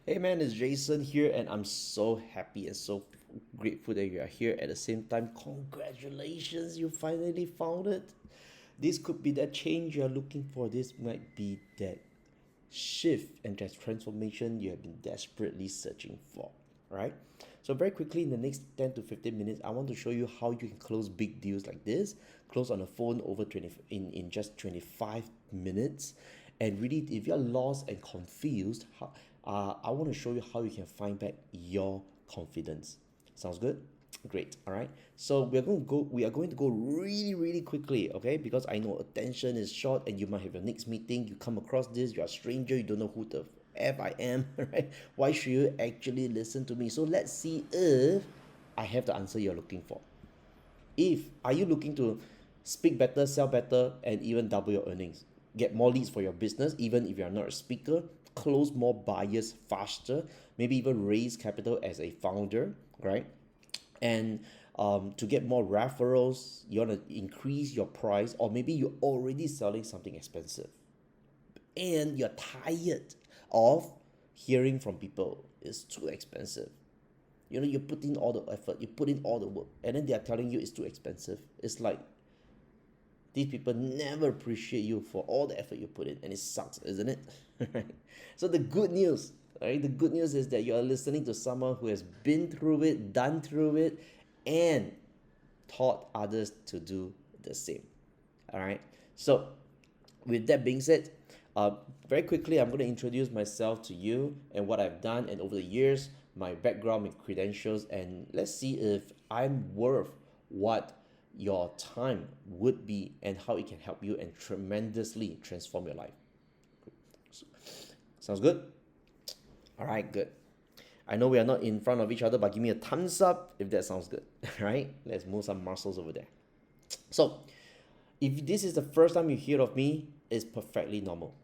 Hey man, it's Jason here, and I'm so happy and so grateful that you are here. At the same time, congratulations, you finally found it. This could be that change you're looking for. This might be that shift and that transformation you have been desperately searching for. Right? So very quickly in the next 10 to 15 minutes, I want to show you how you can close big deals like this, close on the phone over 20 in just 25 minutes. And really, if you're lost and confused, I want to show you how you can find back your confidence. Sounds good? Great. All right. So we are going to go really quickly, okay? Because I know attention is short and you might have your next meeting, you come across this, you're a stranger, you don't know who the F I am, right? Why should you actually listen to me? So let's see if I have the answer you're looking for. If are you looking to speak better, sell better, and even double your earnings, get more leads for your business, even if you're not a speaker, close more buyers faster, maybe even raise capital as a founder, right? And to get more referrals, you want to increase your price, or maybe you're already selling something expensive and you're tired of hearing from people it's too expensive. You know, you put in all the effort, you put in all the work, and then they are telling you it's too expensive. It's like these people never appreciate you for all the effort you put in, and it sucks, isn't it? Right? So the good news, right? The good news is that you are listening to someone who has been through it, done through it, and taught others to do the same. All right. So with that being said, uh, very quickly, I'm going to introduce myself to you and what I've done, and over the years, my background, my credentials, and let's see if I'm worth what your time would be and how it can help you and tremendously transform your life. Sounds good? All right, good. I know we are not in front of each other, but give me a thumbs up if that sounds good. All right, let's move some muscles over there. So, if this is the first time you hear of me, it's perfectly normal.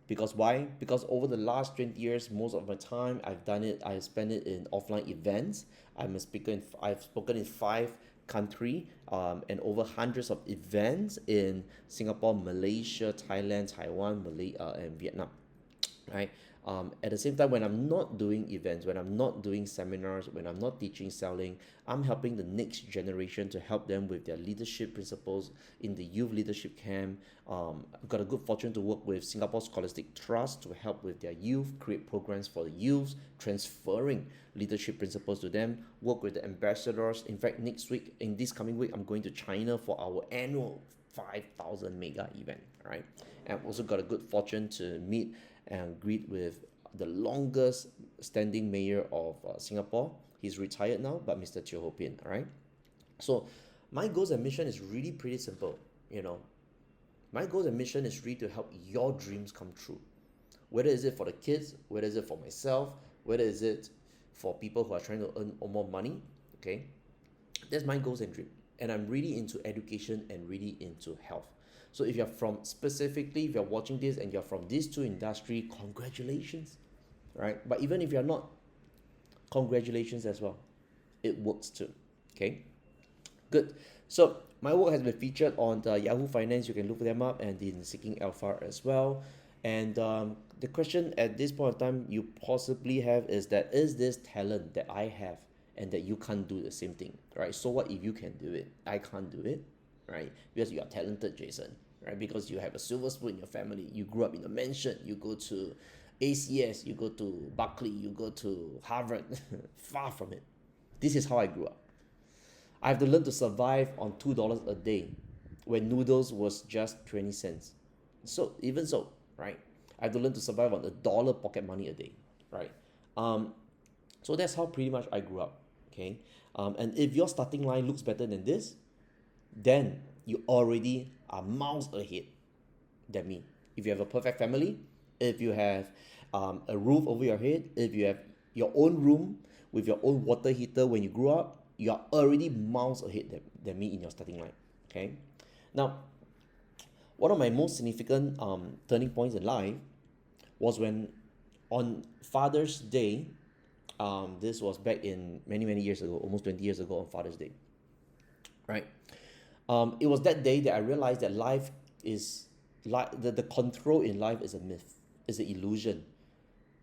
Because why? Because over the last 20 years, most of my time I spent it in offline events. I've spoken in 5 countries, and over hundreds of events in Singapore, Malaysia, Thailand, Taiwan, and Vietnam, right? At the same time, when I'm not doing events, when I'm not doing seminars, when I'm not teaching selling, I'm helping the next generation to help them with their leadership principles in the youth leadership camp. I've got a good fortune to work with Singapore Scholastic Trust to help with their youth, create programs for the youth, transferring leadership principles to them, work with the ambassadors. In fact, next week, in this coming week, I'm going to China for our annual 5,000 mega event, right? And I've also got a good fortune to meet and greet with the longest standing mayor of Singapore. He's retired now, but Mr. Teo Ho Pin, all right? So my goals and mission is really pretty simple, you know. My goals and mission is really to help your dreams come true. Whether is it for the kids, whether is it for myself, whether is it for people who are trying to earn more money, okay? That's my goals and dream. And I'm really into education and really into health. So if you're from specifically, if you're watching this and you're from these two industry, congratulations, right? But even if you're not, congratulations as well. It works too. Okay, good. So my work has been featured on the Yahoo Finance. You can look them up, and in Seeking Alpha as well. And the question at this point of time you possibly have is that is this talent that I have and that you can't do the same thing, right? So what if you can do it? I can't do it, right? Because you are talented, Jason, right? Because you have a silver spoon in your family. You grew up in a mansion. You go to ACS. You go to Berkeley. You go to Harvard. Far from it. This is how I grew up. I have to learn to survive on $2 a day when noodles was just 20 cents. So even so, right? I have to learn to survive on $1 pocket money a day, right? Um, so that's how pretty much I grew up. Okay. And if your starting line looks better than this, then you already are miles ahead than me. If you have a perfect family, if you have a roof over your head, if you have your own room with your own water heater when you grew up, you are already miles ahead than me in your starting line. Okay. Now, one of my most significant turning points in life was when on Father's Day, this was back in many years ago, almost 20 years ago on Father's Day, right? It was that day that I realized that life is like the control in life is a myth, is an illusion.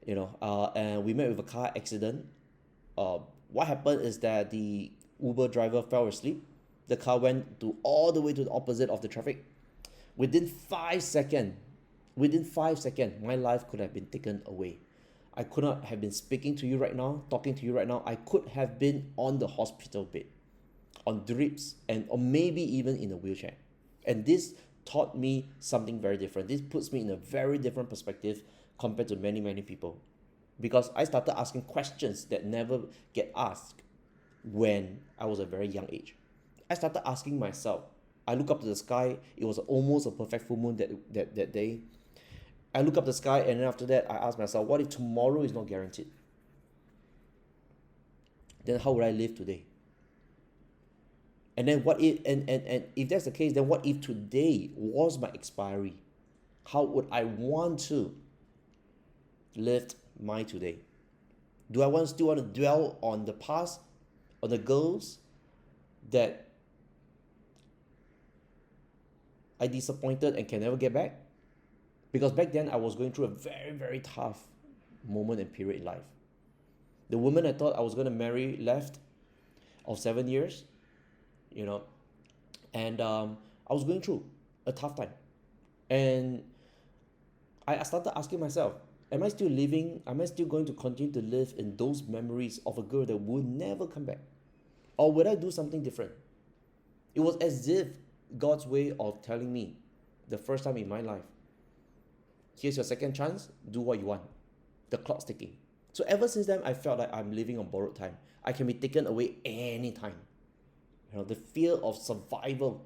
and we met with a car accident. What happened is that the Uber driver fell asleep. The car went to all the way to the opposite of the traffic. Within 5 seconds, my life could have been taken away. I could not have been speaking to you right now, talking to you right now. I could have been on the hospital bed, on drips, and or maybe even in a wheelchair. And this taught me something very different. This puts me in a very different perspective compared to many, many people. Because I started asking questions that never get asked when I was a very young age. I started asking myself. I look up to the sky. It was almost a perfect full moon that day. I look up the sky, and then after that, I ask myself, what if tomorrow is not guaranteed? Then how would I live today? And then what if and if that's the case, then what if today was my expiry? How would I want to live my today? Do I still want to dwell on the past, on the goals that I disappointed and can never get back? Because back then I was going through a very, very tough moment and period in life. The woman I thought I was going to marry left of 7 years, you know, and I was going through a tough time. And I started asking myself, am I still living? Am I still going to continue to live in those memories of a girl that would never come back? Or would I do something different? It was as if God's way of telling me the first time in my life, here's your second chance, do what you want. The clock's ticking. So ever since then, I felt like I'm living on borrowed time. I can be taken away anytime. The fear of survival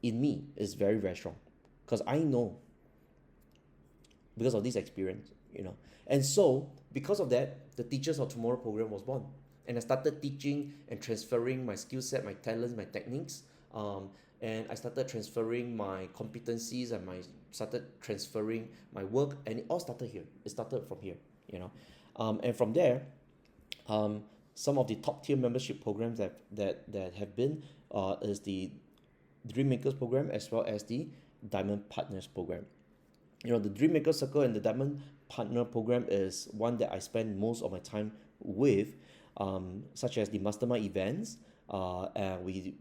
in me is very, very strong. Because I know, because of this experience. And so, because of that, the Teachers of Tomorrow program was born. And I started teaching and transferring my skill set, my talents, my techniques. And I started transferring my competencies and started transferring my work, and it all started here. It started from here. And from there, some of the top tier membership programs that have been is the Dream Makers program, as well as the Diamond Partners program. The Dream Maker Circle and the Diamond Partner program is one that I spend most of my time with, such as the mastermind events. And we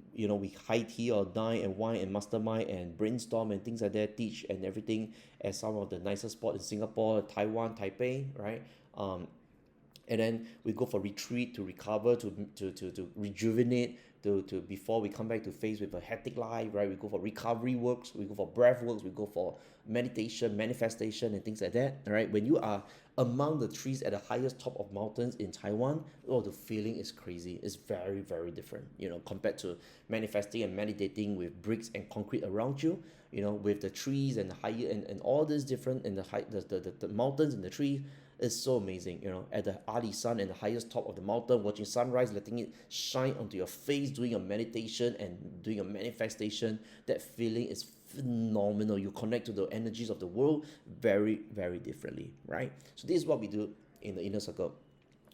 high tea or dine and wine and mastermind and brainstorm and things like that, teach and everything at some of the nicest spots in Singapore, Taiwan, Taipei, right? And then we go for retreat to recover, to rejuvenate, to before we come back to face with a hectic life, right? We go for recovery works, we go for breath works, we go for meditation, manifestation, and things like that, right? When you are among the trees at the highest top of mountains in Taiwan, the feeling is crazy. It's very, very different, compared to manifesting and meditating with bricks and concrete around you, with the trees and the higher and all this different, and the mountains and the trees. Is so amazing, at the early sun and the highest top of the mountain, watching sunrise, letting it shine onto your face, doing a meditation and doing a manifestation. That feeling is phenomenal. You connect to the energies of the world very, very differently, right? So this is what we do in the inner circle,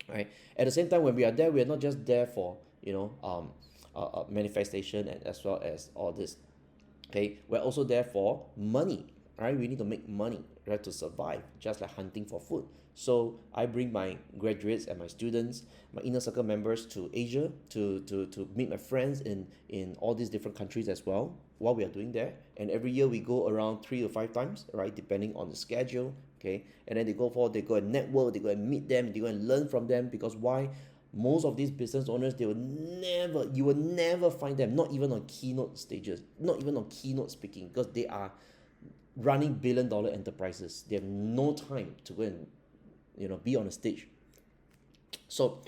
right? At the same time, when we are there, we are not just there for manifestation and as well as all this. Okay, we're also there for money, right? We need to make money, right, to survive, just like hunting for food. So I bring my graduates and my students, my inner circle members to Asia to meet my friends in all these different countries as well, what we are doing there. And every year we go around 3 to 5 times, right, depending on the schedule. Okay, and then they go and network, they go and meet them, they go and learn from them. Because why? Most of these business owners, you will never find them, not even on keynote stages, not even on keynote speaking, because they are running billion-dollar enterprises. They have no time to go and be on a stage. So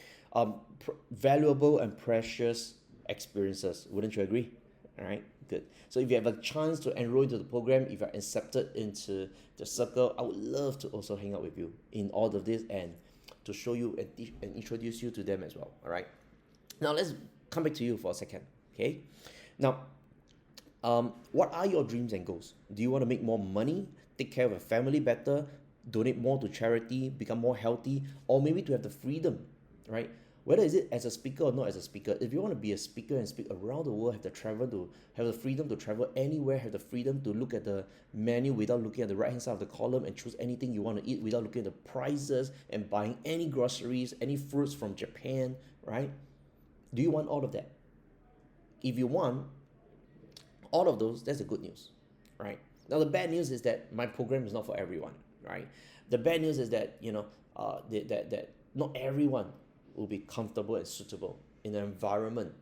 valuable and precious experiences, wouldn't you agree? All right, good. So if you have a chance to enroll into the program, if you're accepted into the circle, I would love to also hang out with you in all of this and to show you and introduce you to them as well. All right, now let's come back to you for a second. Okay, now what are your dreams and goals? Do you want to make more money, take care of your family better, donate more to charity, become more healthy, or maybe to have the freedom, right? Whether is it as a speaker or not as a speaker, if you want to be a speaker and speak around the world, have the freedom to travel anywhere, have the freedom to look at the menu without looking at the right hand side of the column and choose anything you want to eat without looking at the prices and buying any groceries, any fruits from Japan, right? Do you want all of that? If you want all of those, that's the good news, right? Now the bad news is that my program is not for everyone, right? The bad news is that that not everyone will be comfortable and suitable in an environment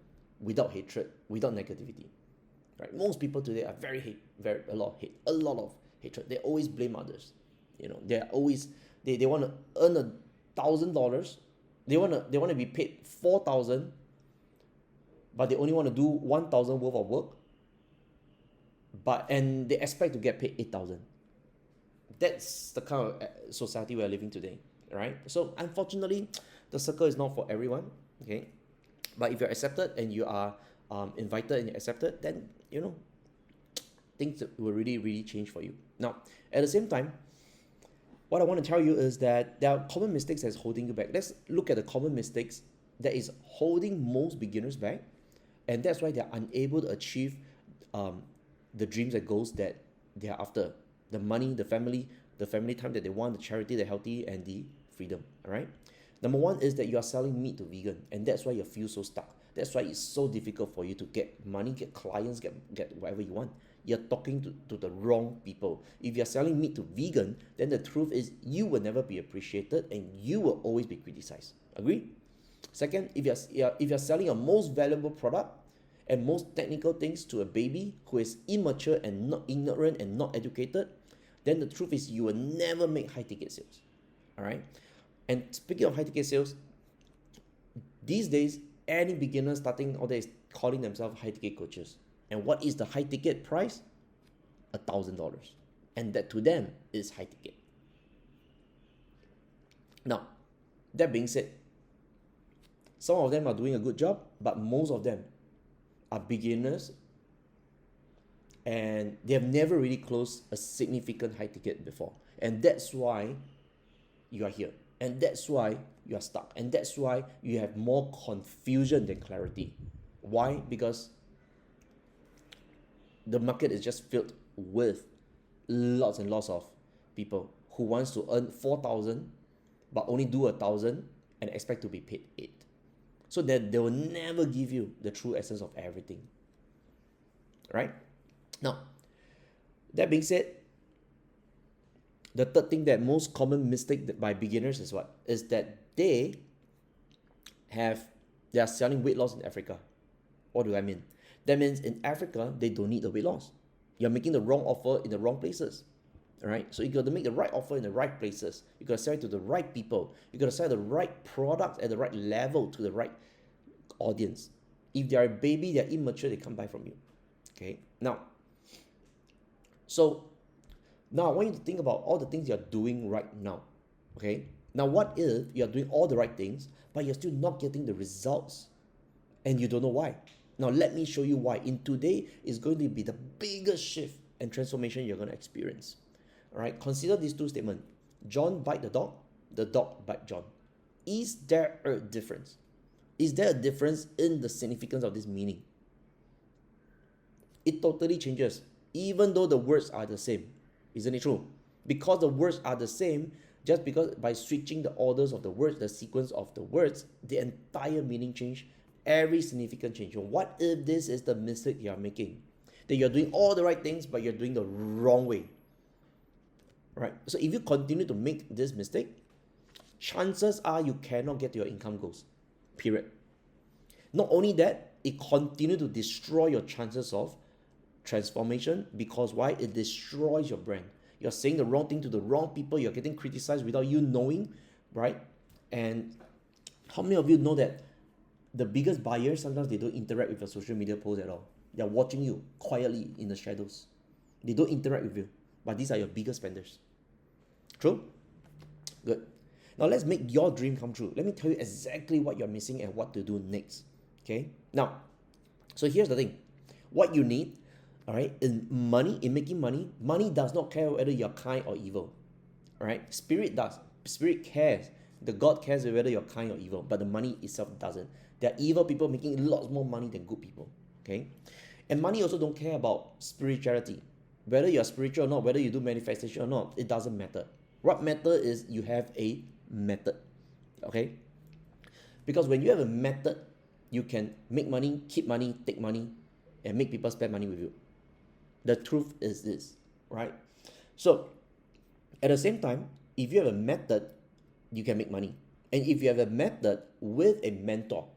without hatred, without negativity, right? Most people today are a lot of hatred. They always blame others. They're always they want to earn $1,000. They want to be paid 4,000, but they only want to do 1,000 worth of work. And they expect to get paid 8,000. That's the kind of society we are living today, right? So unfortunately, the circle is not for everyone, okay? But if you're accepted and you are invited and you're accepted, then things will really, really change for you. Now, at the same time, what I want to tell you is that there are common mistakes that's holding you back. Let's look at the common mistakes that is holding most beginners back, and that's why they're unable to achieve the dreams and goals that they are after. The money, the family time that they want, the charity, the healthy, and the freedom, all right? Number one is that you are selling meat to vegan, and that's why you feel so stuck. That's why it's so difficult for you to get money, get clients, get whatever you want. You're talking to the wrong people. If you're selling meat to vegan, then the truth is you will never be appreciated and you will always be criticized. Agree? Second, if you're selling a most valuable product and most technical things to a baby who is immature and not ignorant and not educated, then the truth is you will never make high ticket sales. All right? And speaking of high ticket sales, these days, any beginner starting out there is calling themselves high ticket coaches. And what is the high ticket price? $1,000. And that to them is high ticket. Now, that being said, some of them are doing a good job, but most of them are beginners and they have never really closed a significant high ticket before. And that's why you are here. And that's why you are stuck. And that's why you have more confusion than clarity. Why? Because the market is just filled with lots and lots of people who wants to earn 4,000 but only do 1,000 and expect to be paid 8. So that they will never give you the true essence of everything. Right? Now, that being said, the third thing that most common mistake by beginners is what? Is that they are selling weight loss in Africa. What do I mean? That means in Africa, they don't need the weight loss. You're making the wrong offer in the wrong places. All right? So you got to make the right offer in the right places. You got to sell it to the right people. You got to sell the right product at the right level to the right audience. If they are a baby, they're immature, they can't buy from you. Okay? Now I want you to think about all the things you're doing right now. Okay? Now, what if you're doing all the right things, but you're still not getting the results and you don't know why? Now, let me show you why. In today is going to be the biggest shift and transformation you're going to experience. All right? Consider these two statements. John bite the dog bite John. Is there a difference? Is there a difference in the significance of this meaning? It totally changes, even though the words are the same. Isn't it true? Because the words are the same, just because by switching the orders of the words, the sequence of the words, the entire meaning change, every significant change. What if this is the mistake you are making? That you're doing all the right things, but you're doing the wrong way. Right? So if you continue to make this mistake, chances are you cannot get to your income goals. Period. Not only that, it continues to destroy your chances of transformation. Because why? It destroys your brand. You're saying the wrong thing to the wrong people. You're getting criticized without you knowing, right? And how many of you know that the biggest buyers, sometimes they don't interact with your social media posts at all? They're watching you quietly in the shadows. They don't interact with you, but these are your biggest spenders. True? Good. Now let's make your dream come true. Let me tell you exactly what you're missing and what to do next. Okay? Now, so here's the thing. What you need, all right, in making money, money does not care whether you're kind or evil. All right? Spirit does. Spirit cares The God cares whether you're kind or evil, but the money itself doesn't. There are evil people making lots more money than good people. Okay, and money also don't care about spirituality. Whether you're spiritual or not, whether you do manifestation or not, it doesn't matter. What matters is you have a method. Okay, because when you have a method, you can make money, keep money, take money, and make people spend money with you. The truth is this, right? So at the same time, if you have a method, you can make money. And if you have a method with a mentor,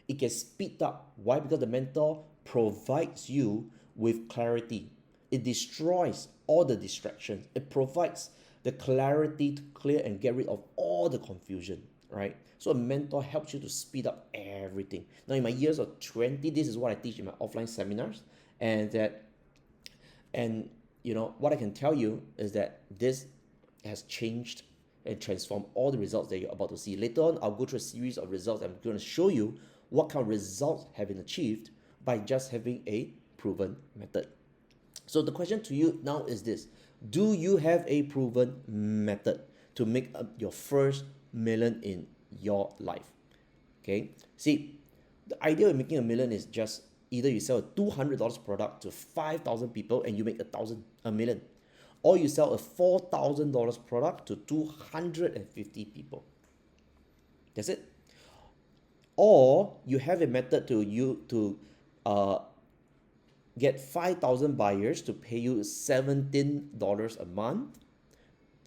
it can speed up. Why? Because the mentor provides you with clarity. It destroys all the distractions. It provides the clarity to clear and get rid of all the confusion, right? So a mentor helps you to speed up everything. Now in my years of 20, this is what I teach in my offline seminars. And what I can tell you is that this has changed and transformed all the results that you're about to see. Later on, I'll go through a series of results. I'm going to show you what kind of results have been achieved by just having a proven method. So the question to you now is this: do you have a proven method to make up your first million in your life? Okay. See, the idea of making a million is just either you sell a $200 product to 5,000 people and you make a million, or you sell a $4,000 product to 250 people. That's it. Or you have a method to get 5,000 buyers to pay you $17 a month.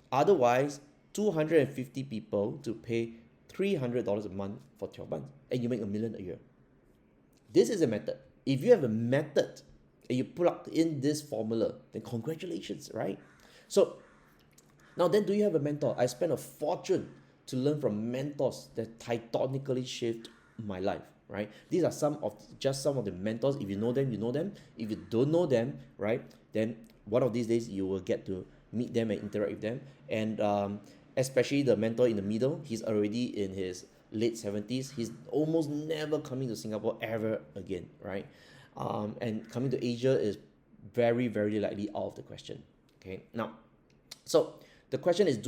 Otherwise, 250 people to pay $300 a month for 12 months, and you make a million a year. This is a method. If you have a method and you plug in this formula, then congratulations, right? So now then, do you have a mentor? I spent a fortune to learn from mentors that tectonically shaped my life, right? These are some of the mentors. If you know them, you know them. If you don't know them, right, then one of these days you will get to meet them and interact with them. And especially the mentor in the middle, he's already in his late 70s. He's almost never coming to Singapore ever again, right? And coming to Asia is very, very likely out of the question. Okay, now, so the question is,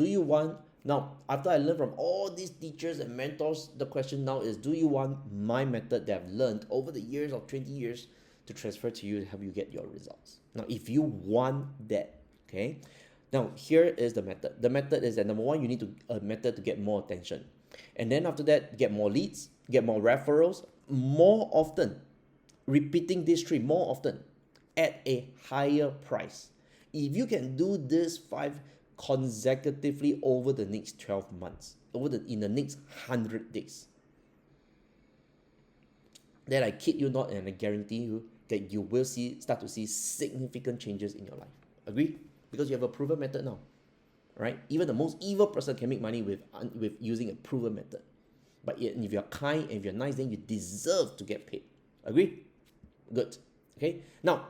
now, after I learned from all these teachers and mentors, the question now is, do you want my method that I've learned over the years of 20 years to transfer to you to help you get your results? Now, if you want that, okay, now here is the method. The method is that number one, you need a method to get more attention. And then after that, get more leads, get more referrals, more often, repeating this tree more often at a higher price. If you can do this 5 consecutively over the next 12 months, in the next 100 days, then I kid you not, and I guarantee you that you will start to see significant changes in your life. Agree? Because you have a proven method now, right? Even the most evil person can make money with using a proven method. But if you're kind and if you're nice, then you deserve to get paid. Agree? Good. Okay. Now,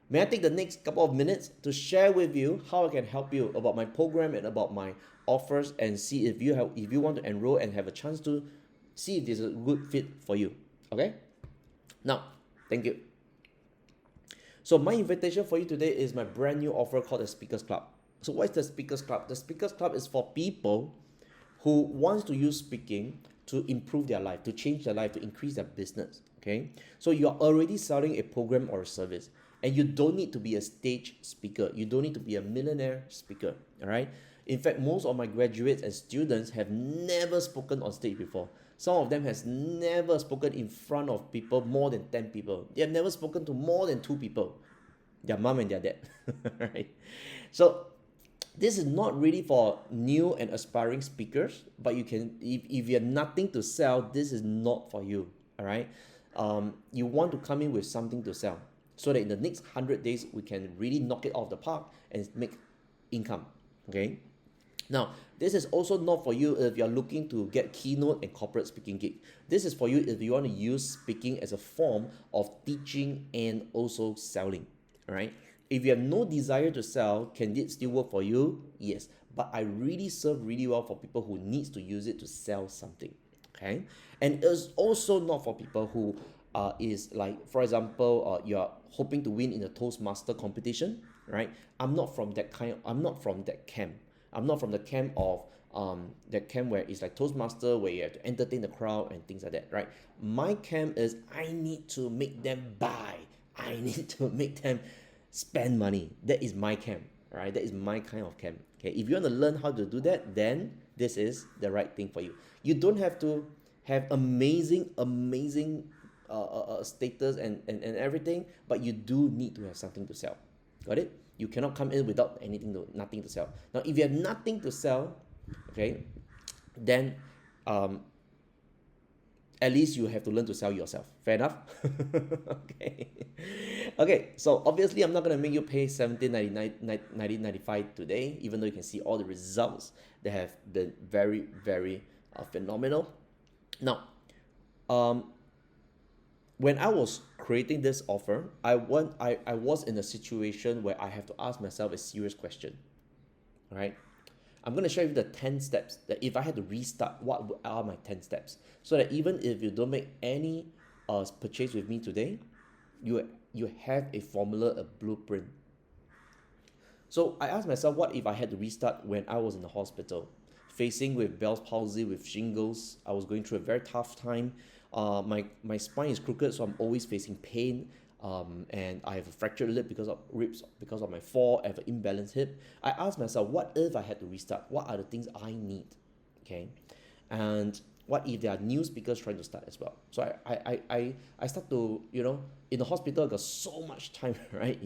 may I take the next couple of minutes to share with you how I can help you about my program and about my offers, and see if you want to enroll and have a chance to see if this is a good fit for you. Okay. Now, thank you. So my invitation for you today is my brand new offer called the Speakers Club. So what is the Speakers Club? The Speakers Club is for people who wants to use speaking to improve their life, to change their life, to increase their business. Okay. So you are already selling a program or a service, and you don't need to be a stage speaker. You don't need to be a millionaire speaker. All right. In fact, most of my graduates and students have never spoken on stage before. Some of them has never spoken in front of people more than 10 people. They have never spoken to more than 2 people, their mom and their dad. Right. So this is not really for new and aspiring speakers, but you can, if you have nothing to sell, this is not for you. All right. You want to come in with something to sell, so that in the next 100 days we can really knock it off the park and make income. Okay. Now, this is also not for you if you're looking to get keynote and corporate speaking gig. This is for you if you want to use speaking as a form of teaching and also selling. All right. If you have no desire to sell, can it still work for you? Yes. But I really serve really well for people who needs to use it to sell something. Okay. And it's also not for people who is like, for example, you're hoping to win in a Toastmaster competition, right? I'm not from that camp. I'm not from the camp of that camp where it's like Toastmaster, where you have to entertain the crowd and things like that, right? My camp is I need to make them buy. I need to make them spend money. That is my camp, right? That is my kind of camp. Okay, if you want to learn how to do that, then this is the right thing for you. You don't have to have amazing status and everything, but you do need to have something to sell. Got it? You cannot come in without nothing to sell. Now, if you have nothing to sell, okay, then um, at least you have to learn to sell yourself. Fair enough? Okay. Okay, so obviously I'm not going to make you pay 17.99 today, even though you can see all the results that have been very, very phenomenal. Now, um, when I was creating this offer, I was in a situation where I have to ask myself a serious question, right? I'm going to share with you the 10 steps that if I had to restart, what are my 10 steps? So that even if you don't make any purchase with me today, you have a formula, a blueprint. So I asked myself, what if I had to restart when I was in the hospital, facing with Bell's palsy, with shingles? I was going through a very tough time. My spine is crooked, so I'm always facing pain. And I have a fractured lip because of ribs, because of my fall. I have an imbalanced hip. I asked myself, what if I had to restart? What are the things I need? Okay, and what if there are new speakers trying to start as well? So I start to, in the hospital, I got so much time, right?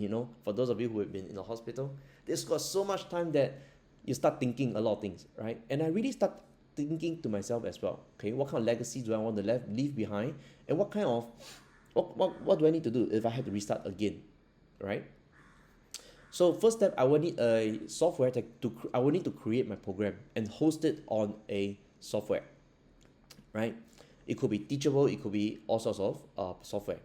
For those of you who have been in the hospital, there's got so much time that you start thinking a lot of things, right? And I really start thinking to myself as well, okay, what kind of legacy do I want to leave behind, and what kind of what do I need to do if I have to restart again, right? So first step, I will need a software I will need to create my program and host it on a software, right? It could be Teachable, it could be all sorts of software.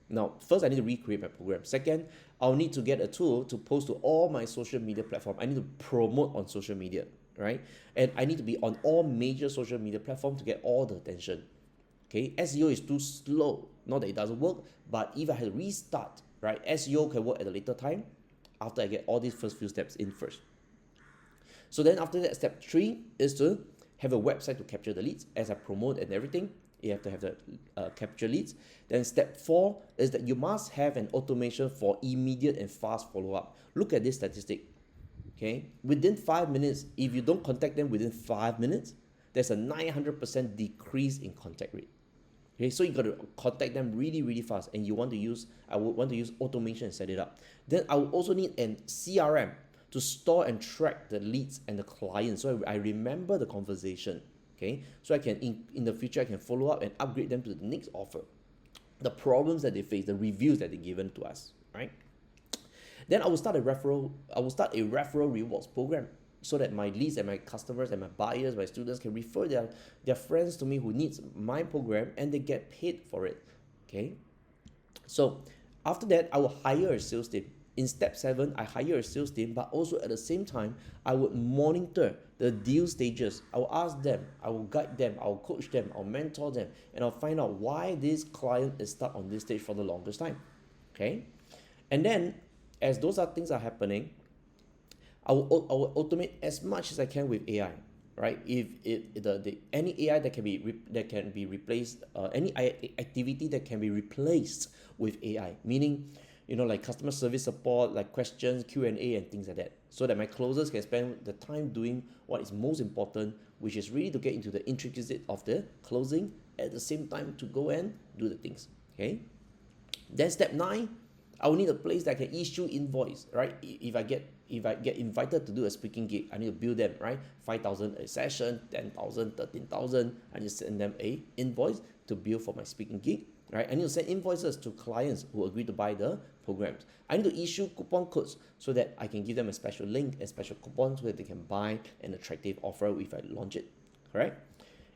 Now, first I need to recreate my program. Second, I'll need to get a tool to post to all my social media platforms. I need to promote on social media, right? And I need to be on all major social media platforms to get all the attention. Okay, SEO is too slow. Not that it doesn't work, but if I had to restart, right, SEO can work at a later time after I get all these first few steps in first. So then after that, step 3 is to have a website to capture the leads. As I promote and everything, you have to have the capture leads. Then step 4 is that you must have an automation for immediate and fast follow-up. Look at this statistic. Okay, within 5 minutes, if you don't contact them within 5 minutes, there's a 900% decrease in contact rate. Okay, so you got to contact them really, really fast, and I would want to use automation and set it up. Then I will also need an CRM to store and track the leads and the clients, so I remember the conversation. Okay, so I can in the future I can follow up and upgrade them to the next offer, the problems that they face, the reviews that they given to us, right? Then I will start a referral rewards program, so that my leads and my customers and my buyers, my students can refer their friends to me who needs my program, and they get paid for it. Okay, so after that, I will hire a sales team. In step 7, I hire a sales team, but also at the same time, I would monitor the deal stages. I will ask them, I will guide them, I will coach them, I'll mentor them, and I'll find out why this client is stuck on this stage for the longest time. Okay, and then as those things are happening, I will automate as much as I can with AI, right? If any AI that can be replaced, any activity that can be replaced with AI, meaning, like customer service support, like questions, Q&A, and things like that, so that my closers can spend the time doing what is most important, which is really to get into the intricacies of the closing, at the same time to go and do the things. Okay. Then step 9, I will need a place that can issue invoice, right? If I get invited to do a speaking gig, I need to bill them, right? 5,000 a session, 10,000, 13,000. I need to send them a invoice to bill for my speaking gig, right? I need to send invoices to clients who agree to buy the programs. I need to issue coupon codes so that I can give them a special link, a special coupon, so that they can buy an attractive offer if I launch it, correct?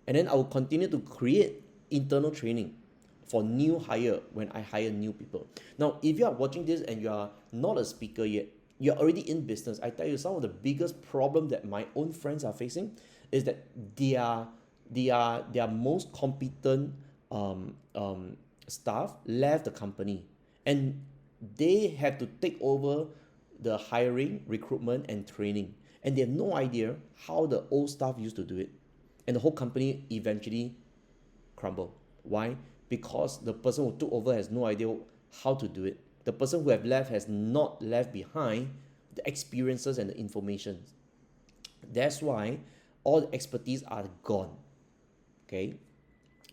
And then I will continue to create internal training for new hire when I hire new people. Now, if you are watching this and you are not a speaker yet, you're already in business, I tell you, some of the biggest problem that my own friends are facing is that their most competent staff left the company, and they have to take over the hiring, recruitment, and training. and they have no idea how the old staff used to do it, and the whole company eventually crumble. Why? Because the person who took over has no idea how to do it. The person who have left has not left behind the experiences and the information. That's why all the expertise are gone. Okay,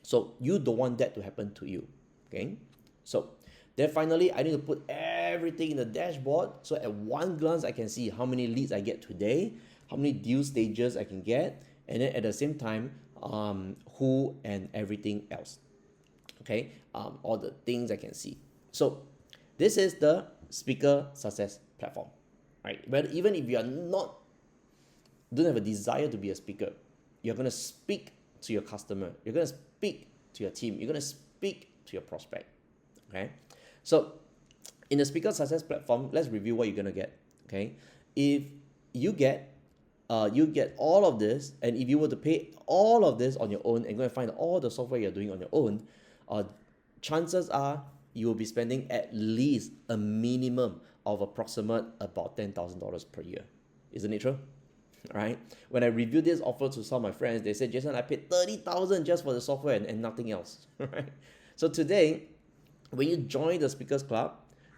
so you don't want that to happen to you. Okay, so then finally I need to put everything in the dashboard, so at one glance I can see how many leads I get today, how many deal stages I can get, and then at the same time who and everything else. Okay, all the things I can see. So this is the speaker success platform, right? But even if you are not, don't have a desire to be a speaker, you're going to speak to your customer, you're going to speak to your team, you're going to speak to your prospect. Okay, so in the speaker success platform, let's review what you're going to get. Okay, if you get all of this, and if you were to pay all of this on your own and go and find all the software you're doing on your own, chances are you will be spending at least a minimum of approximate about $10,000 per year. Isn't it true? Right? When I reviewed this offer to some of my friends, they said, Jason, I paid $30,000 just for the software and nothing else. Right? So today, when you join the Speakers Club,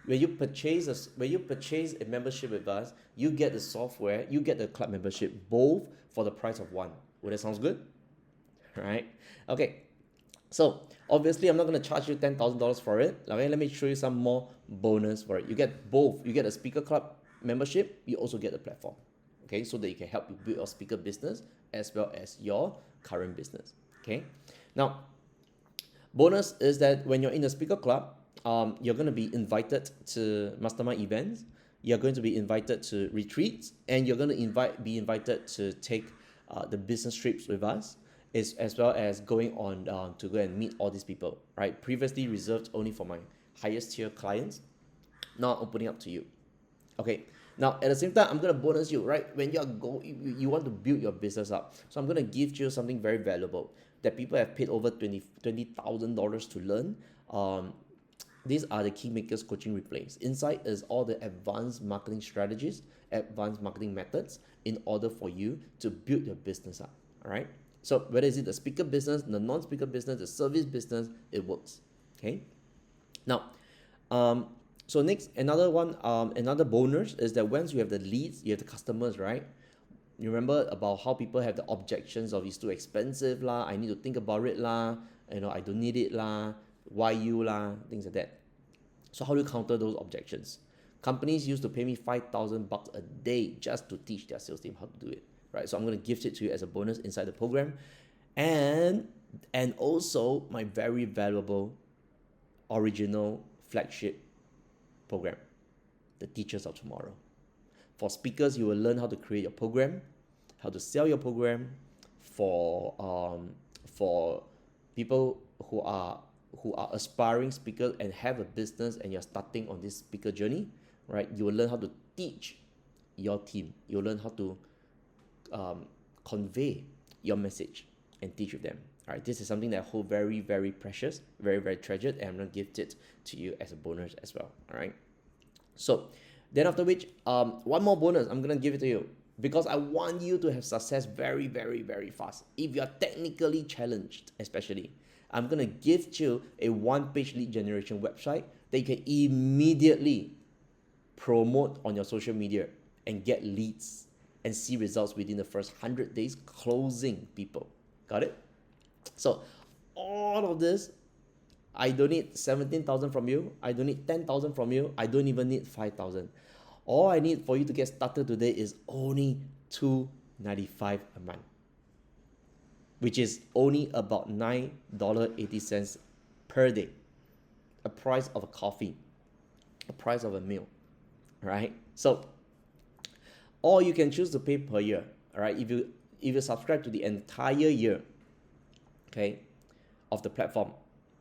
when you purchase a membership with us, you get the software, you get the club membership, both for the price of one. Would that sound good? Right? Okay. So obviously, I'm not going to charge you $10,000 for it. Okay, let me show you some more bonus for it. You get both. You get a Speaker Club membership. You also get the platform. Okay, so that you can help you build your speaker business as well as your current business. Okay. Now, bonus is that when you're in the Speaker Club, you're going to be invited to mastermind events. You're going to be invited to retreats, and you're going to be invited to take the business trips with us, as well as going on to go and meet all these people. Right? Previously reserved only for my highest tier clients. Now opening up to you. Okay. Now at the same time, I'm gonna bonus you, right? When you want to build your business up. So I'm gonna give you something very valuable that people have paid over $20,000 to learn. These are the Kingmakers coaching replays. Inside is all the advanced marketing strategies, advanced marketing methods in order for you to build your business up. All right. So whether is it the speaker business, the non-speaker business, the service business, it works. Okay. Now, so next, another bonus is that once you have the leads, you have the customers, right? You remember about how people have the objections of it's too expensive lah, I need to think about it lah, I don't need it lah, why you lah, things like that. So how do you counter those objections? Companies used to pay me $5,000 a day just to teach their sales team how to do it, right? So I'm going to gift it to you as a bonus inside the program, and also my very valuable original flagship program, the Teachers of Tomorrow. For speakers, you will learn how to create your program, how to sell your program. For people who are aspiring speakers and have a business and you're starting on this speaker journey, right? You will learn how to teach your team. You'll learn how to convey your message and teach with them. All right, this is something that I hold very, very precious, very, very treasured, and I'm going to gift it to you as a bonus as well. All right. So then after which, one more bonus I'm going to give it to you because I want you to have success very, very, very fast. If you're technically challenged, especially, I'm going to gift you a 1Pitch lead generation website that you can immediately promote on your social media and get leads and see results within the first 100 days closing people. Got it? So all of this, I don't need 17,000 from you. I don't need 10,000 from you. I don't even need 5,000. All I need for you to get started today is only $295 a month, which is only about $9.80 per day. A price of a coffee, a price of a meal, right? So, or you can choose to pay per year, all right? If you subscribe to the entire year, okay, of the platform,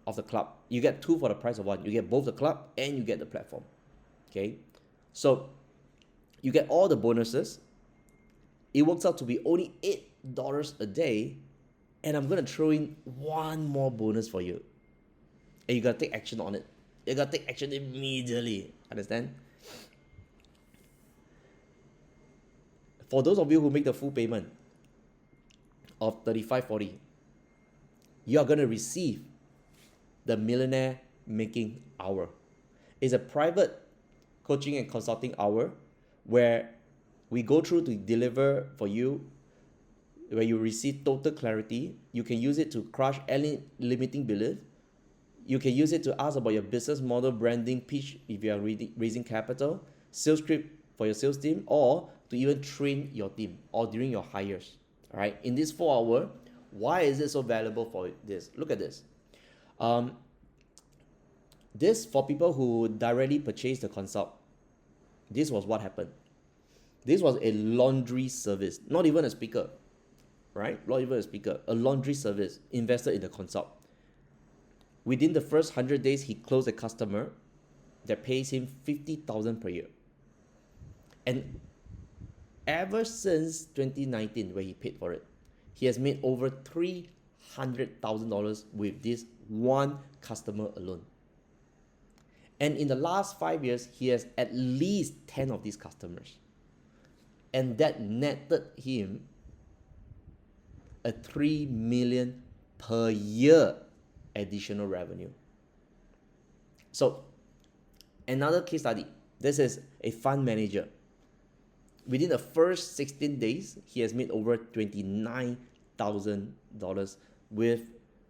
of the club, you get two for the price of one. You get both the club and you get the platform, okay? So you get all the bonuses. It works out to be only $8 a day, and I'm gonna throw in one more bonus for you, and you gotta take action on it. You gotta take action immediately. Understand? For those of you who make the full payment of 3540, you are going to receive the Millionaire Making Hour. It's a private coaching and consulting hour where we go through to deliver for you, where you receive total clarity. You can use it to crush any limiting belief. You can use it to ask about your business model, branding, pitch if you are raising capital, sales script for your sales team, or to even train your team or during your hires. All right. In this 4 hour, why is it so valuable for this? Look at this. This for people who directly purchase the consult. This was what happened. This was a laundry service, not even a speaker, right? Not even a speaker, a laundry service invested in the consult. Within the first 100 days, he closed a customer that pays him $50,000 per year. And ever since 2019, where he paid for it, he has made over $300,000 with this one customer alone. And in the last 5 years, he has at least 10 of these customers. And that netted him a $3 million per year additional revenue. So another case study. This is a fund manager. Within the first 16 days, he has made over $29,000 with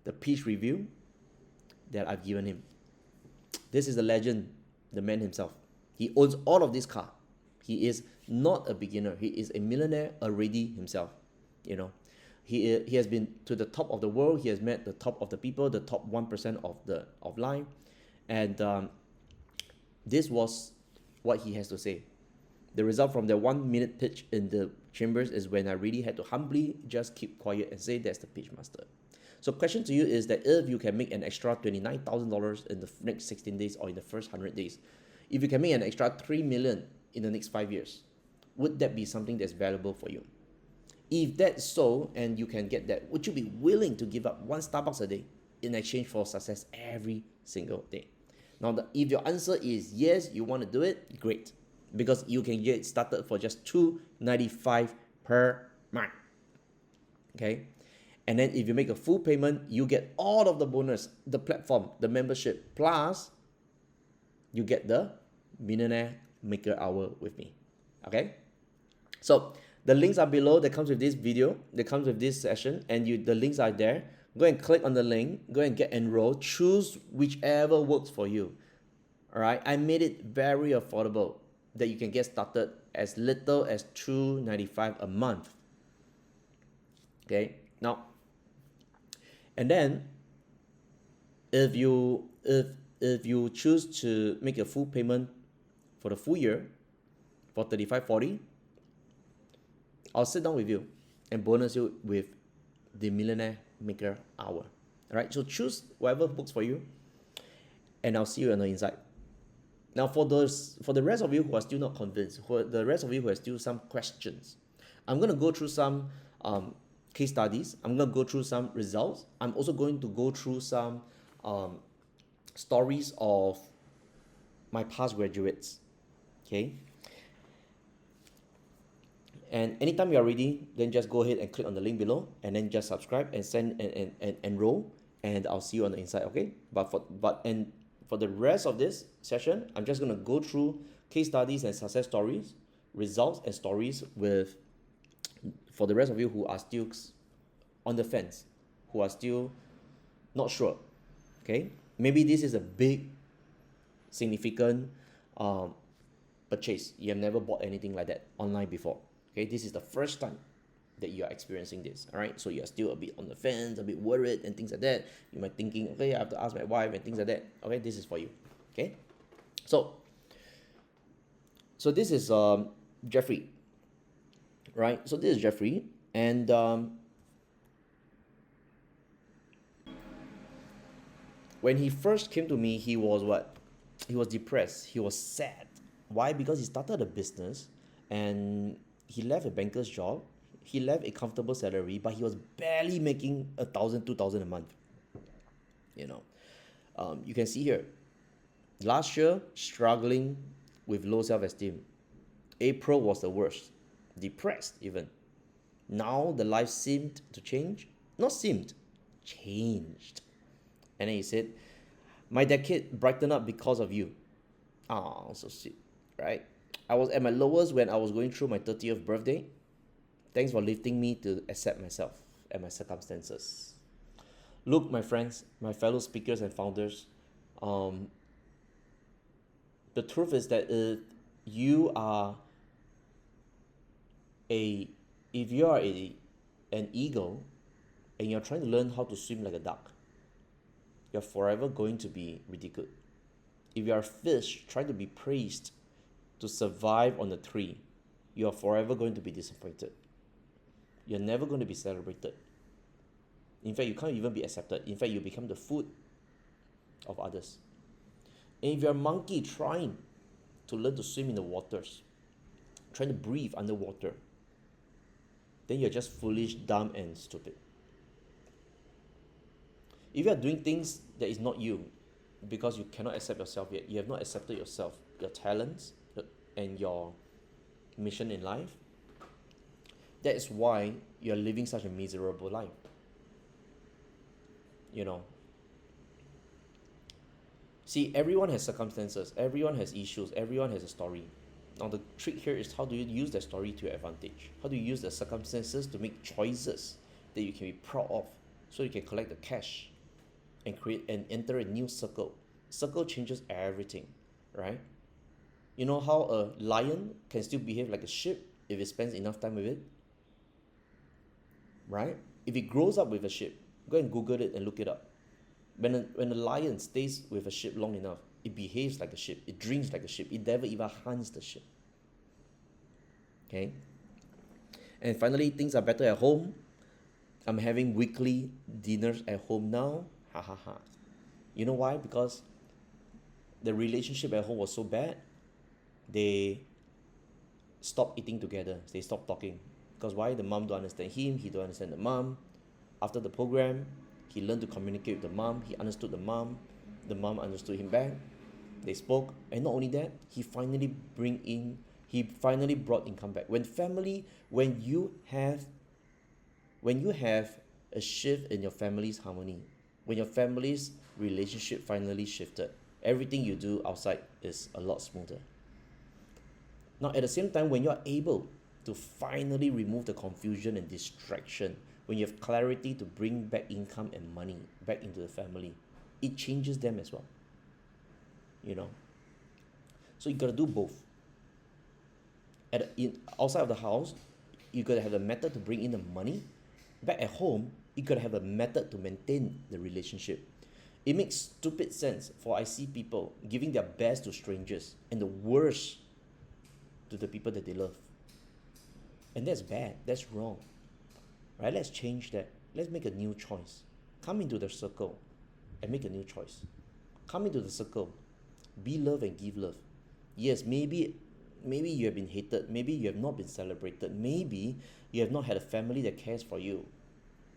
the pitch review that I've given him. This is the legend, the man himself. He owns all of this car. He is not a beginner. He is a millionaire already himself. You know, he has been to the top of the world. He has met the top of the people, the top 1% of line, and this was what he has to say. The result from the 1 minute pitch in the chambers is when I really had to humbly just keep quiet and say that's the pitch master. So question to you is that if you can make an extra $29,000 in the next 16 days or in the first 100 days, if you can make an extra $3 million in the next 5 years, would that be something that's valuable for you? If that's so, and you can get that, would you be willing to give up one Starbucks a day in exchange for success every single day? Now, if your answer is yes, you want to do it, great. Because you can get started for just $295 per month. Okay? And then if you make a full payment, you get all of the bonus, the platform, the membership, plus you get the Millionaire Maker Hour with me. Okay? So the links are below. That comes with this video. That comes with this session. And the links are there. Go and click on the link. Go and get enrolled. Choose whichever works for you. All right? I made it very affordable that you can get started as little as $295 a month. Okay? Now, and then if you choose to make a full payment for the full year for $35.40, I'll sit down with you and bonus you with the Millionaire Maker Hour. All right, so choose whatever works for you, and I'll see you on the inside. Now, for the rest of you who are still not convinced, for the rest of you who have still some questions, I'm going to go through some case studies. I'm going to go through some results. I'm also going to go through some stories of my past graduates. Okay. And anytime you are ready, then just go ahead and click on the link below, and then just subscribe and send and enroll, and I'll see you on the inside. Okay. But for the rest of this session, I'm just going to go through case studies and success stories, results and stories for the rest of you who are still on the fence, who are still not sure. Okay, maybe this is a big, significant purchase. You have never bought anything like that online before. Okay, this is the first time that you are experiencing this. All right, so you are still a bit on the fence, a bit worried and things like that. You might thinking, okay, I have to ask my wife and things like that. Okay, this is for you. Okay, so this is Jeffrey, right? So this is Jeffrey, and when he first came to me, he was what? He was depressed. He was sad. Why? Because he started a business and he left a banker's job. He left a comfortable salary, but he was barely making $1,000, $2,000 a month. You know, you can see here. Last year, struggling with low self-esteem. April was the worst. depressed even. Now the life seemed to change. Not seemed, changed. And then he said, my decade brightened up because of you. Ah, so sweet, right? I was at my lowest when I was going through my 30th birthday. Thanks for lifting me to accept myself and my circumstances. Look, my friends, my fellow speakers and founders, um, the truth is that you are a, if you are an eagle and you're trying to learn how to swim like a duck, you're forever going to be ridiculed. If you are a fish trying to be praised to survive on the tree, you are forever going to be disappointed. You're never going to be celebrated. In fact, you can't even be accepted. In fact, you become the food of others. And if you're a monkey trying to learn to swim in the waters, trying to breathe underwater, then you're just foolish, dumb, and stupid. If you are doing things that is not you, because you cannot accept yourself yet, you have not accepted yourself, your talents, and your mission in life, that is why you're living such a miserable life. You know. See, everyone has circumstances, everyone has issues, everyone has a story. Now the trick here is, how do you use that story to your advantage? How do you use the circumstances to make choices that you can be proud of, so you can collect the cash and create and enter a new circle. Circle changes everything, right? You know how a lion can still behave like a sheep if it spends enough time with it? Right? If it grows up with a sheep, go and Google it and look it up. When a lion stays with a sheep long enough, it behaves like a sheep, it drinks like a sheep, it never even hunts the sheep. Okay? And finally, things are better at home. I'm having weekly dinners at home now. Ha ha ha. You know why? Because the relationship at home was so bad, they stopped eating together. They stopped talking. Because why? The mom don't understand him, he don't understand the mom. After the program, he learned to communicate with the mom, he understood the mom understood him back. They spoke, and not only that, he finally brought income back. When you have a shift in your family's harmony, when your family's relationship finally shifted, everything you do outside is a lot smoother. Now, at the same time, when you are able to finally remove the confusion and distraction, when you have clarity to bring back income and money back into the family, it changes them as well. You know, so you gotta do both. Outside of the house, you gotta have a method to bring in the money. Back at home, you gotta have a method to maintain the relationship. It makes stupid sense for I see people giving their best to strangers and the worst to the people that they love. And that's bad. That's wrong. Right? Let's change that. Let's make a new choice. Come into the circle and make a new choice. Come into the circle. Be love and give love. Yes, maybe you have been hated. Maybe you have not been celebrated. Maybe you have not had a family that cares for you.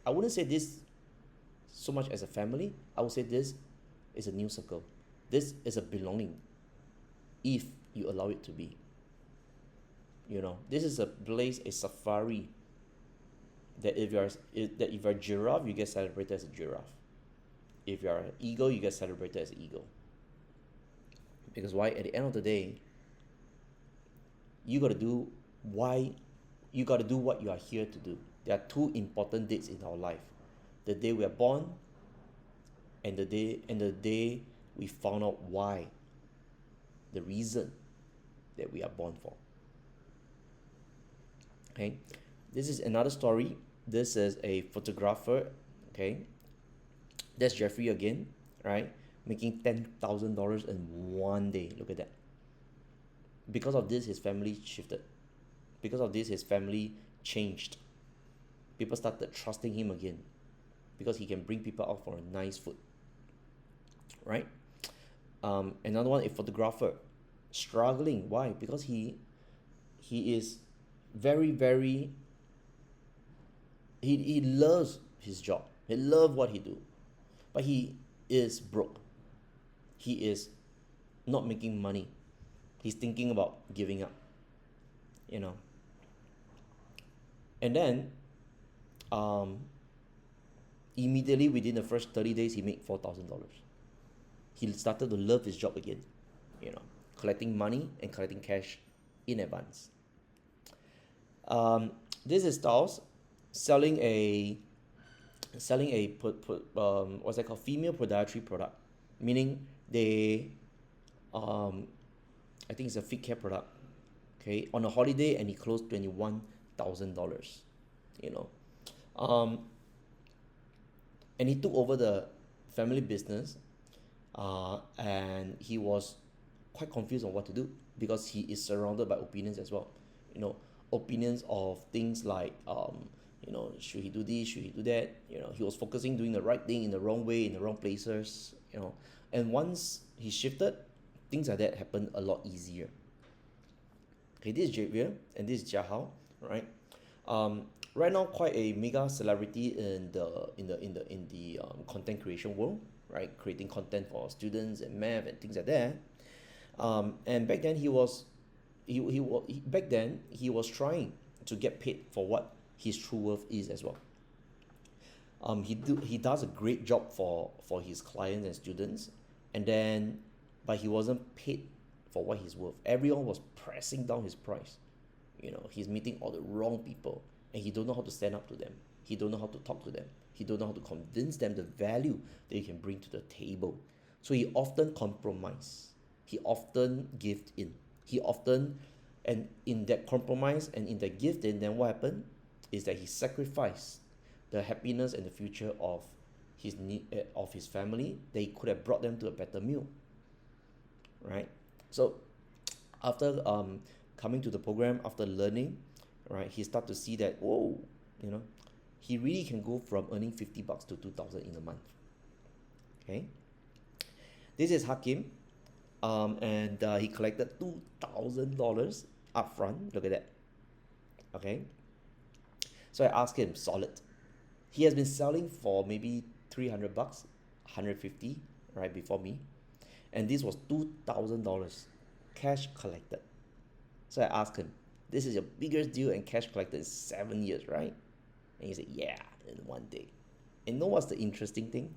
I wouldn't say this so much as a family. I would say this is a new circle. This is a belonging, if you allow it to be. You know, this is a place, a safari, that if you're a giraffe, you get celebrated as a giraffe. If you're an eagle, you get celebrated as an eagle. Because why? At the end of the day, you got to do what you are here to do. There are two important dates in our life: the day we are born, and the day we found out why, the reason that we are born for. Okay, this is another story. This is a photographer. Okay, that's Jeffrey again, right? Making $10,000 in one day. Look at that. Because of this, his family shifted. Because of this, his family changed. People started trusting him again, because he can bring people out for a nice food, right? Another one, a photographer, struggling. Why? Because he is very he loves his job. He loves what he do, but he is broke. He is not making money. He's thinking about giving up. You know, And then um, immediately within the first 30 days, he made $4,000. He started to love his job again, you know, collecting money and collecting cash in advance. Um, this is Styles selling a what's that called, female podiatry product, meaning they I think it's a fit care product. Okay, on a holiday, and he closed $21,000. You know, um, and he took over the family business, and he was quite confused on what to do because he is surrounded by opinions as well. You know, opinions of things like, should he do this, should he do that? You know, he was focusing doing the right thing in the wrong way, in the wrong places. You know, and once he shifted, things like that happened a lot easier. Okay, this is Javier and this is Jiahao, right? Right now, quite a mega celebrity in the content creation world, right? Creating content for students and math and things like that. And back then back then he was trying to get paid for what his true worth is as well. He does a great job for his clients and students, and then but he wasn't paid for what he's worth. Everyone was pressing down his price. You know, he's meeting all the wrong people, and he don't know how to stand up to them. He don't know how to talk to them. He don't know how to convince them the value that you can bring to the table. So he often compromise. He often gave in. He often, and in that compromise and in that gift in, then what happened is that he sacrificed the happiness and the future of his need, of his family, that he could have brought them to a better meal, right? So after coming to the program, after learning, right, he start to see that, whoa, you know, he really can go from earning $50 to 2,000 in a month. Okay, this is Hakim, and he collected $2,000 upfront. Look at that. Okay, so I asked him, solid. He has been selling for maybe $300, 150, right, before me, and this was $2,000 cash collected. So I asked him, this is your biggest deal and cash collected in 7 years, right? And he said, yeah, in one day. And you know what's the interesting thing?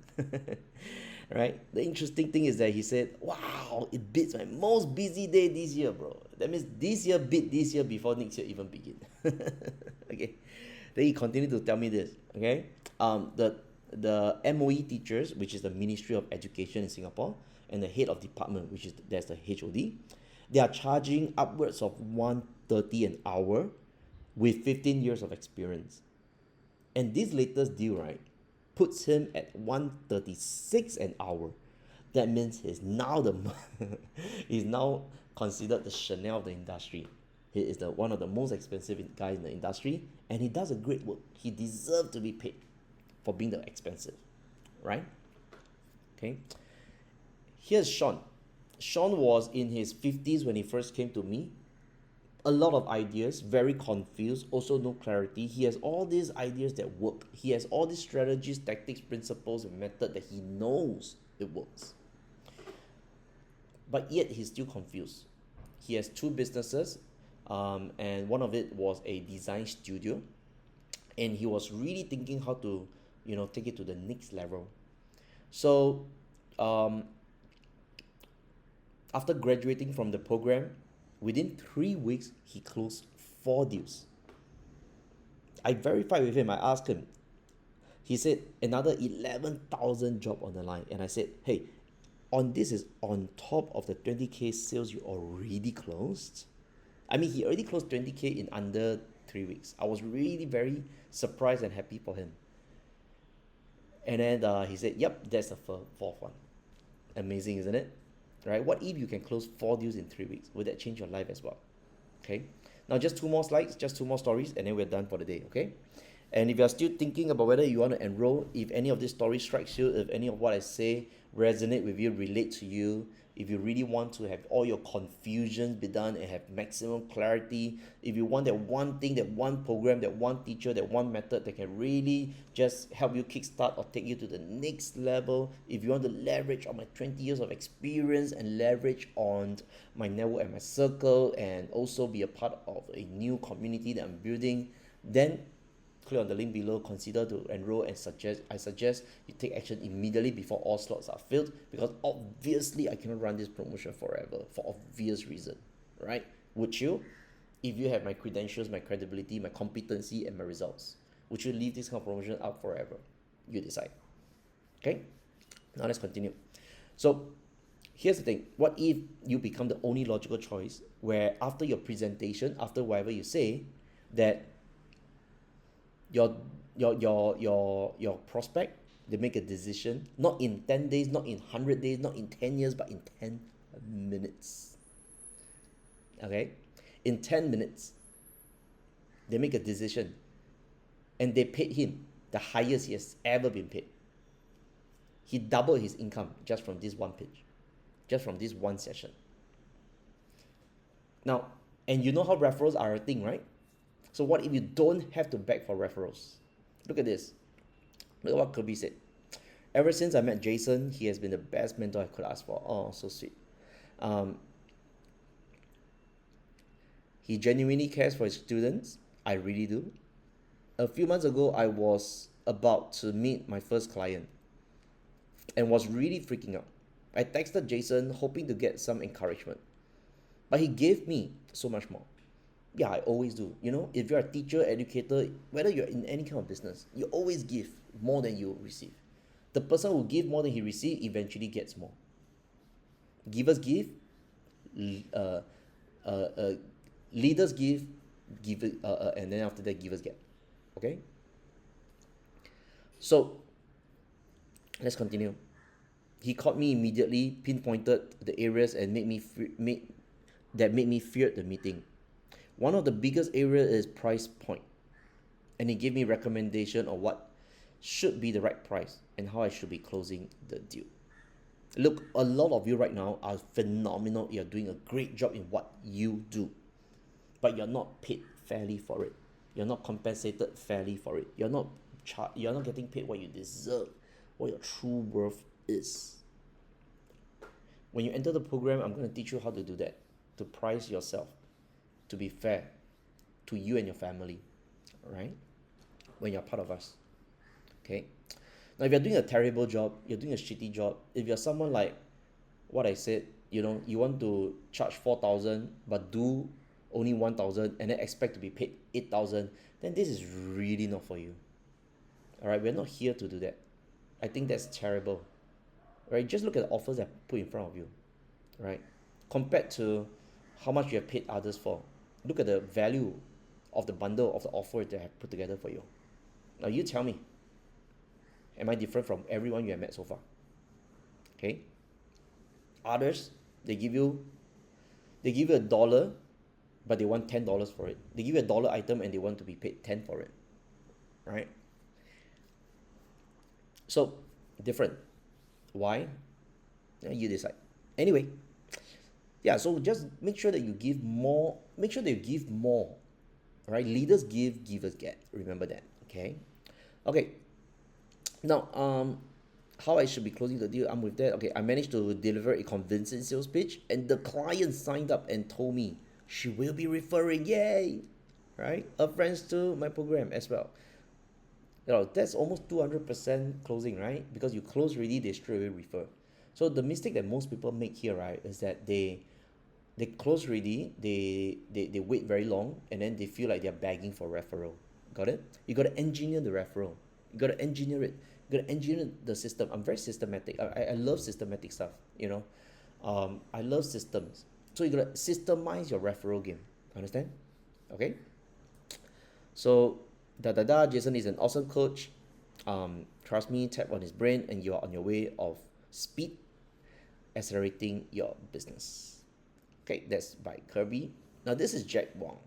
Right? The interesting thing is that he said, wow, it beats my most busy day this year, bro. That means this year beat this year before next year even begin. Okay. Then he continued to tell me this. Okay. The MOE teachers, which is the Ministry of Education in Singapore, and the head of department, which is that's the HOD, they are charging upwards of 130 an hour with 15 years of experience. And this latest deal, right, puts him at 136 an hour. That means he's now he's now considered the Chanel of the industry. He is one of the most expensive guys in the industry, and he does a great work. He deserves to be paid for being the expensive, right? Okay. Here's Sean. Sean was in his 50s when he first came to me. A lot of ideas, very confused, also no clarity. He has all these ideas that work. He has all these strategies, tactics, principles, and method that he knows it works. But yet he's still confused. He has two businesses, and one of it was a design studio, and he was really thinking how to, take it to the next level. So, after graduating from the program, within 3 weeks, he closed 4 deals. I verified with him. I asked him. He said another 11,000 job on the line, and I said, "Hey, this is on top of the 20K sales you already closed." I mean, he already closed 20K in under 3 weeks. I was really very surprised and happy for him. And then he said, "Yep, that's the fourth one." Amazing, isn't it? Right? What if you can close 4 deals in 3 weeks? Would that change your life as well? Okay. Now just 2 more slides, just 2 more stories, and then we're done for the day. Okay. And if you're still thinking about whether you want to enroll, if any of this story strikes you, if any of what I say resonate with you, relate to you, if you really want to have all your confusions be done and have maximum clarity, if you want that one thing, that one program, that one teacher, that one method that can really just help you kickstart or take you to the next level, if you want to leverage on my 20 years of experience and leverage on my network and my circle, and also be a part of a new community that I'm building, then click on the link below, consider to enroll, and I suggest you take action immediately before all slots are filled, because obviously I cannot run this promotion forever for obvious reason, right? Would you? If you have my credentials, my credibility, my competency, and my results, would you leave this kind of promotion up forever? You decide. Okay, now let's continue. So here's the thing: what if you become the only logical choice, where after your presentation, after whatever you say, that your prospect, they make a decision, not in 10 days, not in 100 days, not in 10 years, but in 10 minutes. Okay, in 10 minutes they make a decision, and they paid him the highest he has ever been paid. He doubled his income just from this one pitch, just from this one session. Now, and you know how referrals are a thing, right? So what if you don't have to beg for referrals? Look at this. Look at what Kirby said. Ever since I met Jason, he has been the best mentor I could ask for. Oh, so sweet. He genuinely cares for his students. I really do. A few months ago, I was about to meet my first client and was really freaking out. I texted Jason hoping to get some encouragement, but he gave me so much more. Yeah, I always do. You know, if you're a teacher, educator, whether you're in any kind of business, you always give more than you receive. The person who give more than he receive eventually gets more. Givers give, leaders give, and then after that, givers get. Okay. So let's continue. He caught me immediately, pinpointed the areas, and made me fear the meeting. One of the biggest areas is price point, and he gave me recommendation on what should be the right price and how I should be closing the deal. Look, a lot of you right now are phenomenal. You're doing a great job in what you do, but you're not paid fairly for it. You're not compensated fairly for it. You're not getting paid what you deserve, what your true worth is. When you enter the program, I'm going to teach you how to do that, to price yourself, to be fair to you and your family, right? When you're part of us, okay? Now, if you're doing a terrible job, you're doing a shitty job, if you're someone like what I said, you know, you want to charge 4,000 but do only 1,000 and then expect to be paid 8,000, then this is really not for you. All right, we're not here to do that. I think that's terrible. Right? Just look at the offers that I put in front of you, right? Compared to how much you have paid others for. Look at the value of the bundle of the offer that I have put together for you. Now you tell me, am I different from everyone you have met so far? Okay. Others, they give you $1, but they want $10 for it. They give you $1 item and they want to be paid 10 for it, right? So different. Why? You decide. Anyway, yeah, so just make sure that you give more. Make sure that you give more. All right, leaders give, givers get. Remember that. Okay. Now, how I should be closing the deal, I'm with that. Okay, I managed to deliver a convincing sales pitch, and the client signed up and told me she will be referring, yay, right, her friends to my program as well. You know, that's almost 200% closing, right? Because you close already, they straight away refer. So the mistake that most people make here, right, is that they close already, they wait very long, and then they feel like they're begging for referral. Got it? You got to engineer the referral. You got to engineer it. You got to engineer the system. I'm very systematic. I love systematic stuff, you know. I love systems. So you got to systemize your referral game. Understand? Okay? So, Jason is an awesome coach. Trust me, tap on his brain, and you're on your way of speed, accelerating your business. Okay, that's by Kirby. Now, this is Jack Wong.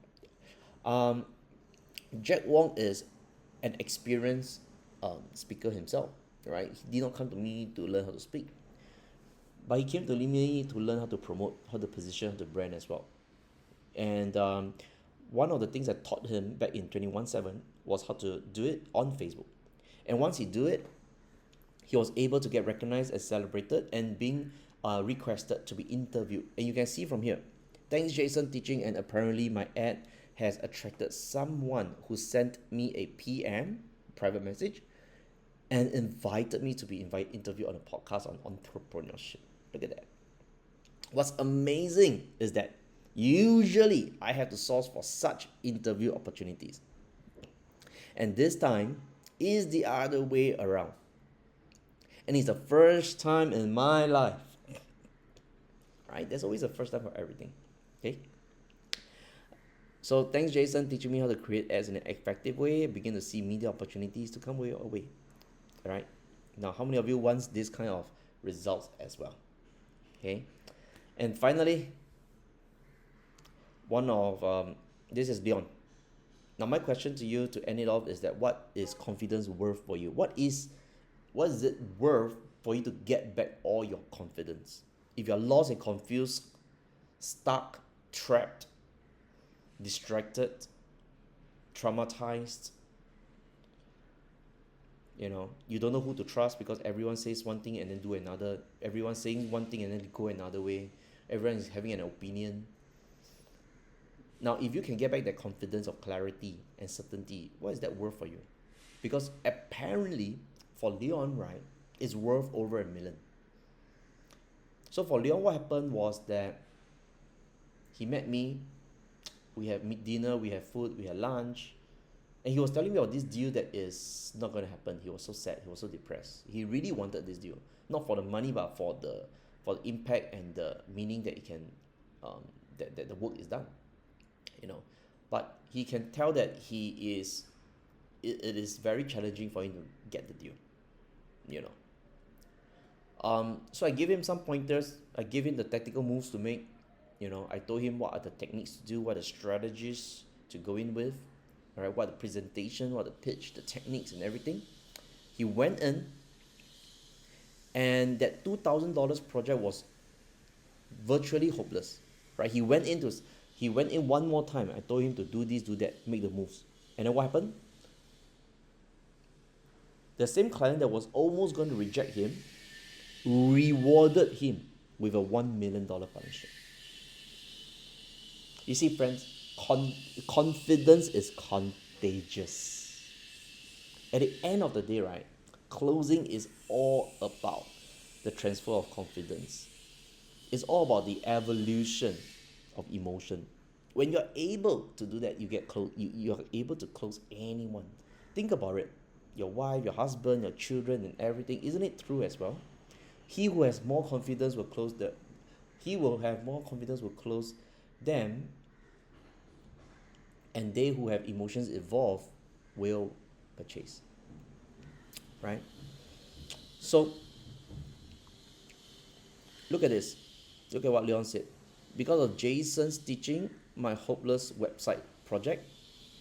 Jack Wong is an experienced speaker himself, right? He did not come to me to learn how to speak, but he came to me to learn how to promote, how to position the brand as well. And one of the things I taught him back in 21/7 was how to do it on Facebook. And once he do it, he was able to get recognized and celebrated and being requested to be interviewed. And you can see from here, thanks Jason teaching, and apparently my ad has attracted someone who sent me a PM, private message, and invited me to be interviewed on a podcast on entrepreneurship. Look at that. What's amazing is that usually I have to source for such interview opportunities. And this time is the other way around. And it's the first time in my life. Right? There's always a first time for everything. Okay? So thanks, Jason, teaching me how to create ads in an effective way. Begin to see media opportunities to come your way. All right? Now, how many of you wants this kind of results as well? Okay? And finally, this is Leon. Now, my question to you to end it off is that what is confidence worth for you? What is it worth for you to get back all your confidence? If you're lost and confused, stuck, trapped, distracted, traumatized, you don't know who to trust because everyone says one thing and then do another. Everyone's saying one thing and then go another way. Everyone is having an opinion. Now, if you can get back that confidence of clarity and certainty, what is that worth for you? Because apparently, for Leon, right, it's worth over $1 million. So for Leon, what happened was that he met me. We had dinner, we had food, we had lunch. And he was telling me about this deal that is not going to happen. He was so sad. He was so depressed. He really wanted this deal. Not for the money, but for the impact and the meaning that it can, that the work is done. But he can tell that it is very challenging for him to get the deal. So I gave him some pointers. I gave him the tactical moves to make. I told him what are the techniques to do, what are the strategies to go in with, all right, what are the presentation, what are the pitch, the techniques and everything. He went in, and that $2,000 project was virtually hopeless, right? He went in one more time. I told him to do this, do that, make the moves. And then what happened? The same client that was almost going to reject him rewarded him with a $1 million partnership. You see, friends, confidence is contagious. At the end of the day, right, closing is all about the transfer of confidence. It's all about the evolution of emotion. When you're able to do that, you get close. You're able to close anyone. Think about it. Your wife, your husband, your children, and everything. Isn't it true as well? He who has more confidence will close them, and they who have emotions evolved will purchase. Right? So look at this. Look at what Leon said. Because of Jason's teaching, my hopeless website project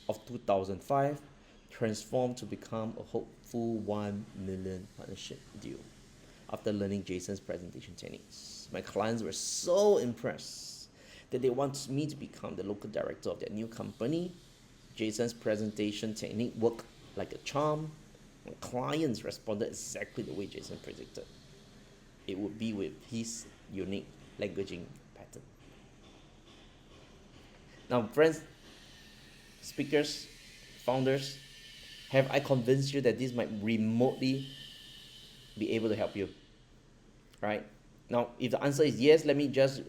of 2005 transformed to become a hopeful 1 million partnership deal. After learning Jason's presentation techniques, my clients were so impressed that they wanted me to become the local director of their new company. Jason's presentation technique worked like a charm. My clients responded exactly the way Jason predicted. It would be with his unique languaging pattern. Now, friends, speakers, founders, have I convinced you that this might remotely be able to help you? Right? Now, if the answer is yes, let me just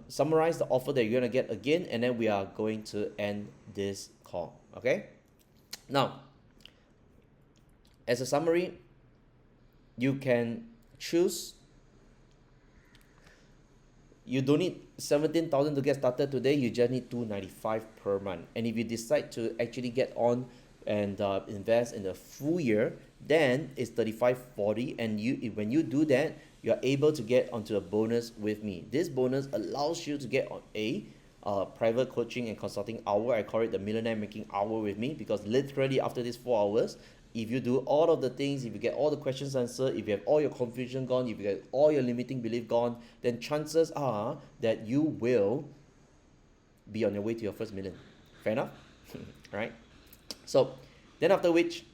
summarize the offer that you're going to get again, and then we are going to end this call. Okay? Now, as a summary, you can choose. You don't need 17,000 to get started today. You just need $295 per month. And if you decide to actually get on and invest in the full year, then it's $35.40. And when you do that, you are able to get onto a bonus with me. This bonus allows you to get on a private coaching and consulting hour. I call it the Millionaire Making Hour with me, because literally after these 4 hours, if you do all of the things, if you get all the questions answered, if you have all your confusion gone, if you get all your limiting belief gone, then chances are that you will be on your way to your first million. Fair enough? Right? So then after which,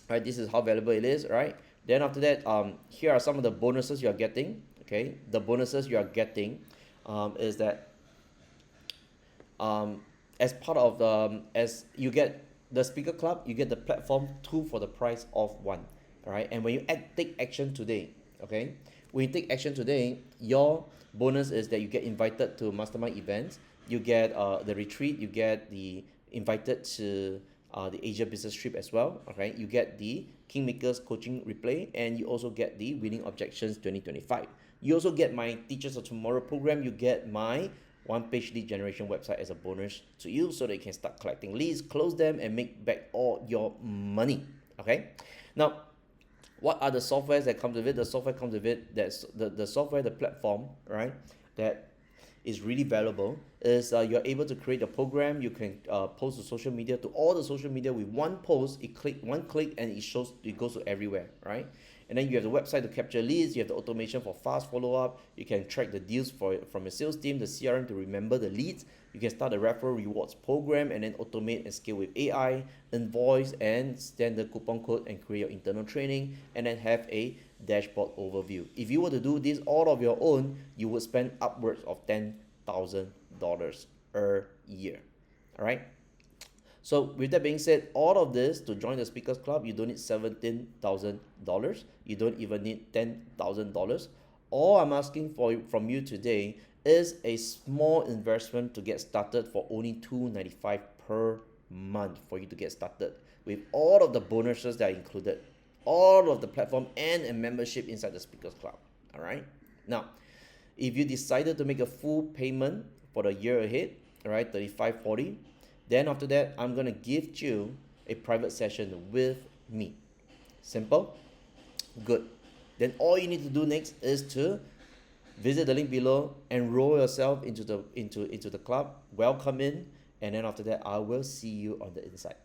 right, this is how valuable it is, right? Then after that, here are some of the bonuses you are getting. Okay, the bonuses you are getting is that as part of the as you get the speaker club, you get the platform two for the price of one. All right, and when you take action today, okay, when you take action today, your bonus is that you get invited to mastermind events, you get the retreat, you get the invited to the Asia business trip as well. Okay, you get the Kingmakers coaching replay, and you also get the winning objections 2025. You also get my Teachers of Tomorrow program. You get my 1Pitch lead generation website as a bonus to you, so that you can start collecting leads, close them, and make back all your money. Okay, now what are the softwares that comes with it? The software comes with it. That's the software, the platform, right? That is really valuable is you're able to create a program. You can post to social media, to all the social media with one post. One click, and it goes to everywhere, right? And then you have the website to capture leads. You have the automation for fast follow-up. You can track the deals from your sales team, the CRM to remember the leads. You can start a referral rewards program and then automate and scale with AI, invoice and standard coupon code, and create your internal training, and then have a dashboard overview. If you were to do this all of your own, you would spend upwards of $10,000 a year. All right. So with that being said, all of this to join the Speakers Club, you don't need $17,000. You don't even need $10,000. All I'm asking from you today is a small investment to get started for only $295 per month for you to get started with all of the bonuses that are included, all of the platform and a membership inside the Speakers Club. All right. Now, if you decided to make a full payment for the year ahead, all right, 3540, then after that, I'm gonna give you a private session with me. Simple, good. Then all you need to do next is to visit the link below, enroll yourself into the club, welcome in, and then after that, I will see you on the inside.